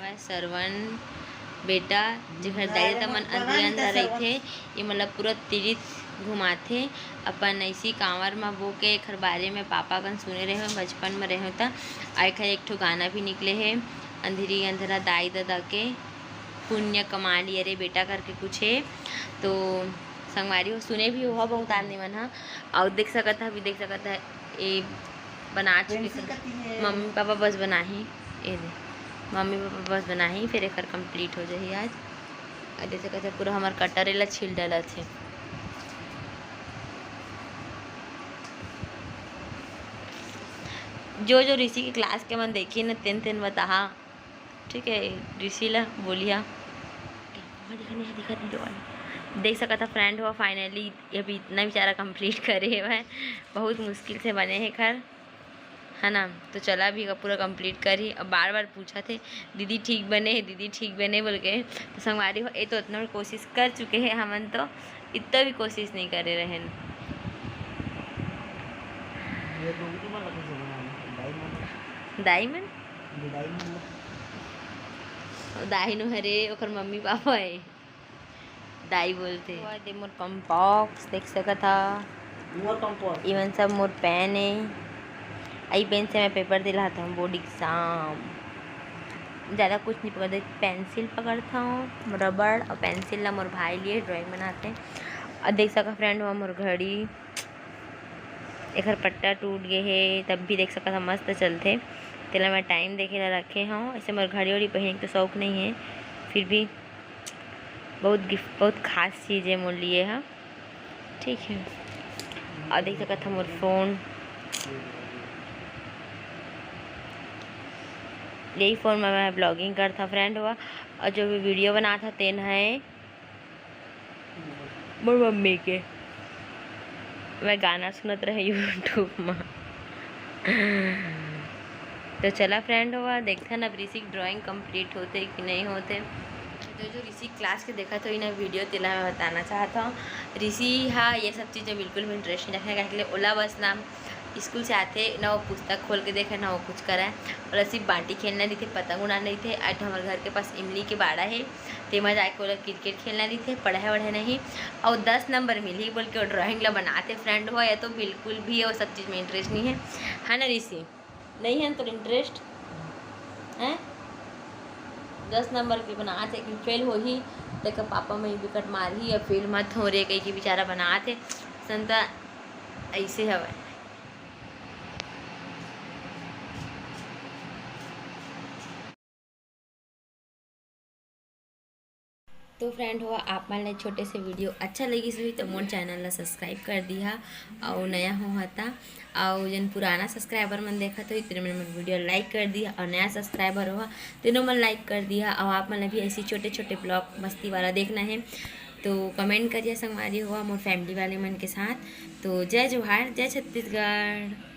हवा सरवन बेटा जेकर दाई ददा मन अंदर अंदर रहिथे। ये मतलब पूरा तीर्थ घुमाथे अपन ऐसी कांवर में बो के एकर बारे में पापा कन सुने रहे हो बचपन में रहे था। एकर एक ठो गाना भी निकले है अंधेरी अंधेरा दाई ददा के पुण्य कमा लिए रे बेटा करके कुछ है। तो संगवारी हो सुने भी हो बहुत आदमी मन हा और देख सकता है भी देख सकता है ये बना चुके मम्मी पापा बस बनाही ये मम्मी पापा बस बनाही फिर एक कंप्लीट हो जाही आज। और जैसे कहते पूरा हमार कटरेला छिल डला थे। जो जो ऋषि की क्लास के मन देखी न तेन तेन बताहा ठीक है। ऋषि ला बोलिया देख सका था फ्रेंड हुआ फाइनली अभी इतना बेचारा कंप्लीट करे है बहुत मुश्किल से बने हैं खैर है ना। तो चला भी पूरा कंप्लीट करी। अब बार बार पूछा थे दीदी ठीक बने दीदी ठीक बने बोल के। तो संगवारी हो ये तो इतना कोशिश कर चुके हैं हमन तो इतना भी कोशिश नहीं करे रहे। दाई मन दाई नो हरे ओकर मम्मी पापा है दाई बोलते दे मोर कंपॉक्स देख सका था इवन सब मोर पेन है। आई पेन से मैं पेपर दिला था बोर्ड एग्ज़ाम ज़्यादा कुछ नहीं पकड़ते पेंसिल पकड़ता हूँ रबड़ और पेंसिल ला मोर भाई लिए ड्राइंग बनाते हैं। और देख सका फ्रेंड हुआ मोर घड़ी एक पट्टा टूट गए है तब भी देख सका था मस्त चलते तेला मैं टाइम देखे ला रखे हूँ। ऐसे मोर घड़ी वड़ी पहनने तो शौक नहीं है फिर भी बहुत गिफ्ट बहुत खास चीज़ है मोर लिए है ठीक है। और देख सका था मोर फ़ोन यही फ़ोन में मैं ब्लॉगिंग करता फ्रेंड हुआ। और जो भी वीडियो बना था तेन है मोर मम्मी के मैं गाना सुनत रहे यूट्यूब में। तो चला फ्रेंड हुआ देखते ना ऋषि की ड्राइंग कंप्लीट होते कि नहीं होते। तो जो ऋषि क्लास के देखा तो इन वीडियो तेला मैं बताना चाहता हूँ। ऋषि हाँ ये सब चीज़ें बिल्कुल भी इंटरेस्ट नहीं रखने के लिए ओला बस नाम स्कूल से आते ना वो पुस्तक खोल के देखे ना वो कुछ करा है और सिर्फ बाटी खेलना नहीं थे पतंग उड़ाना नहीं थे। आज हमारे घर के पास इमली के बाड़ा है तेमा जाके वो क्रिकेट खेलना नहीं थे पढ़ाई वढ़ाई नहीं और 10 नंबर मिली बोल के ड्राइंग ला बनाते फ्रेंड हुआ या तो बिल्कुल भी वो सब चीज़ में इंटरेस्ट नहीं है ना ऋषि नहीं है तो इंटरेस्ट है 10 नंबर के बनाते कि फेल हो ही देखा पापा में विकट मार ही या फेल मत हो रे कहीं की बेचारा बनाते संता ऐसे हवा। तो फ्रेंड हुआ आप मान छोटे से वीडियो अच्छा लगी सही तो मोर चैनल ला सब्सक्राइब कर दिया और नया हो था और जन पुराना सब्सक्राइबर मन देखा तो इतने मन वीडियो लाइक कर दिया और नया सब्सक्राइबर हुआ तीनों मन लाइक कर दिया। और आप मन भी ऐसी छोटे छोटे ब्लॉग मस्ती वाला देखना है तो कमेंट करिए संगवारी हुआ मोर फैमिली वाले मन के साथ। तो जय जोहार जय छत्तीसगढ़।